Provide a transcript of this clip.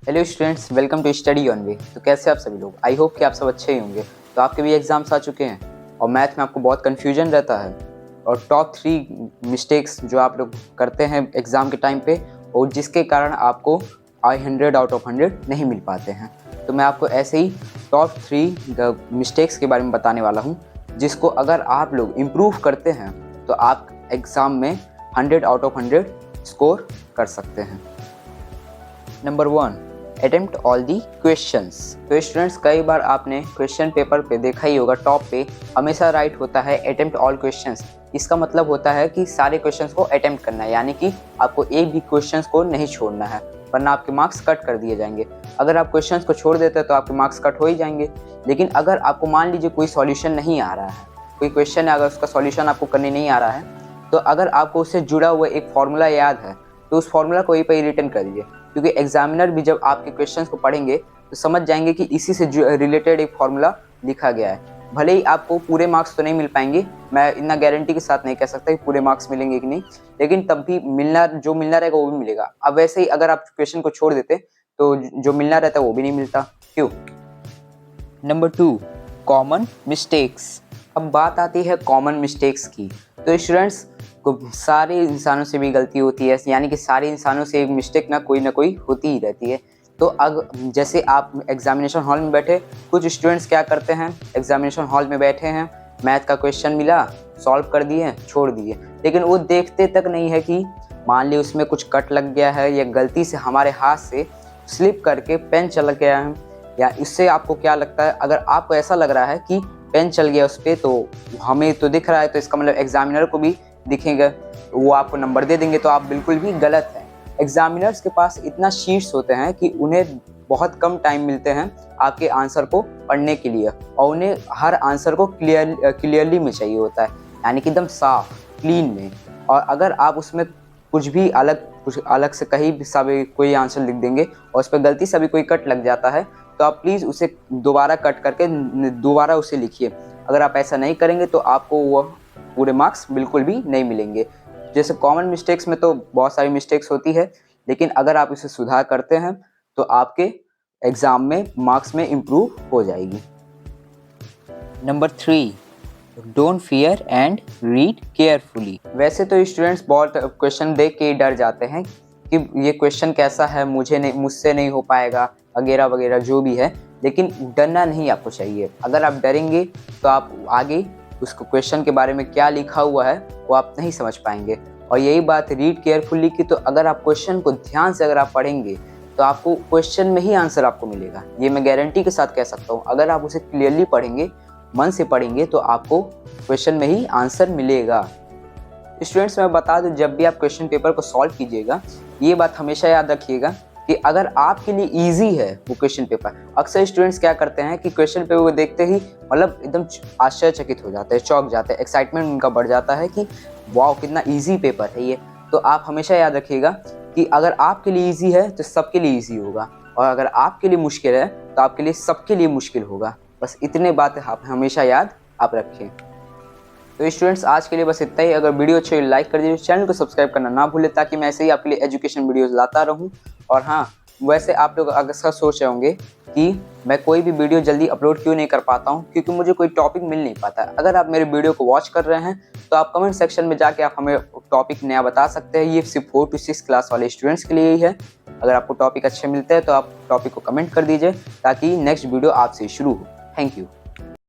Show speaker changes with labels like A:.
A: Hello students, welcome to study on way. तो कैसे आप सभी लोग? आई होप कि आप सब अच्छे ही होंगे। तो आपके भी एग्जाम्स आ चुके हैं और मैथ में आपको बहुत कन्फ्यूजन रहता है और टॉप 3 मिस्टेक्स जो आप लोग करते हैं एग्ज़ाम के टाइम पे और जिसके कारण आपको 100 आउट ऑफ 100 नहीं मिल पाते हैं। तो मैं आपको ऐसे ही टॉप 3 मिस्टेक्स के बारे में बताने वाला हूँ जिसको अगर आप लोग इम्प्रूव करते हैं तो आप एग्ज़ाम में 100 आउट ऑफ 100 स्कोर कर सकते हैं। Number 1, attempt all the questions. तो स्टूडेंट्स, कई बार आपने क्वेश्चन पेपर पे देखा ही होगा, टॉप पे हमेशा राइट होता है अटेम्प्ट ऑल क्वेश्चंस। इसका मतलब होता है कि सारे क्वेश्चंस को अटेम्प्ट करना है, यानी कि आपको एक भी क्वेश्चंस को नहीं छोड़ना है वरना आपके मार्क्स कट कर दिए जाएंगे। अगर आप क्वेश्चंस को छोड़ देते हैं तो आपके मार्क्स कट हो ही जाएंगे। लेकिन अगर आपको मान लीजिए कोई सॉल्यूशन नहीं आ रहा है, कोई क्वेश्चन है, अगर उसका सॉल्यूशन आपको करने नहीं आ रहा है, तो अगर आपको उससे जुड़ा हुआ एक फॉर्मूला याद है तो उस फॉर्मूला को वहीं पर रिटर्न कर दीजिए, क्योंकि एग्जामिनर भी जब आपके क्वेश्चंस को पढ़ेंगे तो समझ जाएंगे कि इसी से रिलेटेड एक फॉर्मूला लिखा गया है। भले ही आपको पूरे मार्क्स तो नहीं मिल पाएंगे, मैं इतना गारंटी के साथ नहीं कह सकता कि पूरे मार्क्स मिलेंगे कि नहीं, लेकिन तब भी जो मिलना रहेगा वो भी मिलेगा। अब वैसे ही अगर आप क्वेश्चन को छोड़ देते तो जो मिलना रहता है वो भी नहीं मिलता। क्यों? Number 2, common mistakes. अब बात आती है कॉमन मिस्टेक्स की। तो स्टूडेंट्स को सारे इंसानों से भी गलती होती है, यानी कि सारे इंसानों से एक मिस्टेक ना कोई होती ही रहती है। तो जैसे आप एग्जामिनेशन हॉल में बैठे, कुछ स्टूडेंट्स क्या करते हैं, एग्जामिनेशन हॉल में बैठे हैं, मैथ का क्वेश्चन मिला, सॉल्व कर दिए, छोड़ दिए, लेकिन वो देखते तक नहीं है कि मान ली उसमें कुछ कट लग गया है या गलती से हमारे हाथ से स्लिप करके पेन चल गया है, या इससे आपको क्या लगता है, अगर आपको ऐसा लग रहा है कि पेन चल गया उस पर, तो हमें तो दिख रहा है, तो इसका मतलब एग्जामिनर को भी दिखेगा, वो आपको नंबर दे देंगे, तो आप बिल्कुल भी गलत हैं। एग्जामिनर्स के पास इतना शीट्स होते हैं कि उन्हें बहुत कम टाइम मिलते हैं आपके आंसर को पढ़ने के लिए, और उन्हें हर आंसर को क्लियरली में चाहिए होता है, यानी कि एकदम साफ क्लीन में। और अगर आप उसमें कुछ अलग से कहीं भी सा भी कोई आंसर लिख देंगे और उस पर गलती से भी कोई कट लग जाता है, तो आप प्लीज़ उसे दोबारा कट करके दोबारा उसे लिखिए। अगर आप ऐसा नहीं करेंगे तो आपको वो पूरे मार्क्स बिल्कुल भी नहीं मिलेंगे। जैसे कॉमन मिस्टेक्स में तो बहुत सारी मिस्टेक्स होती है, लेकिन अगर आप इसे सुधार करते हैं तो आपके एग्ज़ाम में मार्क्स में इम्प्रूव हो जाएगी। Number 3, don't fear and read carefully. वैसे तो स्टूडेंट्स बहुत क्वेश्चन देख के डर जाते हैं कि ये क्वेश्चन कैसा है, मुझसे नहीं हो पाएगा वगैरह वगैरह जो भी है, लेकिन डरना नहीं आपको चाहिए। अगर आप डरेंगे तो आप आगे उसको क्वेश्चन के बारे में क्या लिखा हुआ है वो आप नहीं समझ पाएंगे। और यही बात रीड केयरफुली की, तो अगर आप क्वेश्चन को ध्यान से अगर आप पढ़ेंगे तो आपको क्वेश्चन में ही आंसर आपको मिलेगा, ये मैं गारंटी के साथ कह सकता हूँ। अगर आप उसे क्लियरली पढ़ेंगे, मन से पढ़ेंगे, तो आपको क्वेश्चन में ही आंसर मिलेगा। स्टूडेंट्स, मैं बता दूं, जब भी आप क्वेश्चन पेपर को सॉल्व कीजिएगा, ये बात हमेशा याद रखिएगा कि अगर आपके लिए इजी है वो क्वेश्चन पेपर, अक्सर स्टूडेंट्स क्या करते हैं कि क्वेश्चन पेपर को देखते ही मतलब एकदम आश्चर्यचकित हो जाते हैं, चौंक जाते हैं, एक्साइटमेंट उनका बढ़ जाता है कि वाह कितना इजी पेपर है ये। तो आप हमेशा याद रखिएगा कि अगर आपके लिए इजी है तो सबके लिए इजी होगा, और अगर आपके लिए मुश्किल है तो आपके लिए सबके लिए मुश्किल होगा। बस इतने बातें आप हमेशा याद आप रखें। तो स्टूडेंट्स, आज के लिए बस इतना ही। अगर वीडियो अच्छी लाइक कर दीजिए, चैनल को सब्सक्राइब करना ना भूलें, ताकि मैं ऐसे ही आपके लिए एजुकेशन वीडियोस लाता रहूं। और हाँ, वैसे आप लोग अक्सर सोच रहे होंगे कि मैं कोई भी वीडियो जल्दी अपलोड क्यों नहीं कर पाता हूं, क्योंकि मुझे कोई टॉपिक मिल नहीं पाता। अगर आप मेरे वीडियो को वॉच कर रहे हैं तो आप कमेंट सेक्शन में जाके आप हमें टॉपिक नया बता सकते हैं। ये सिर्फ 4 से 6 क्लास वाले स्टूडेंट्स के लिए ही है। अगर आपको टॉपिक अच्छे मिलते हैं तो आप टॉपिक को कमेंट कर दीजिए, ताकि नेक्स्ट वीडियो आपसे शुरू हो। Thank you.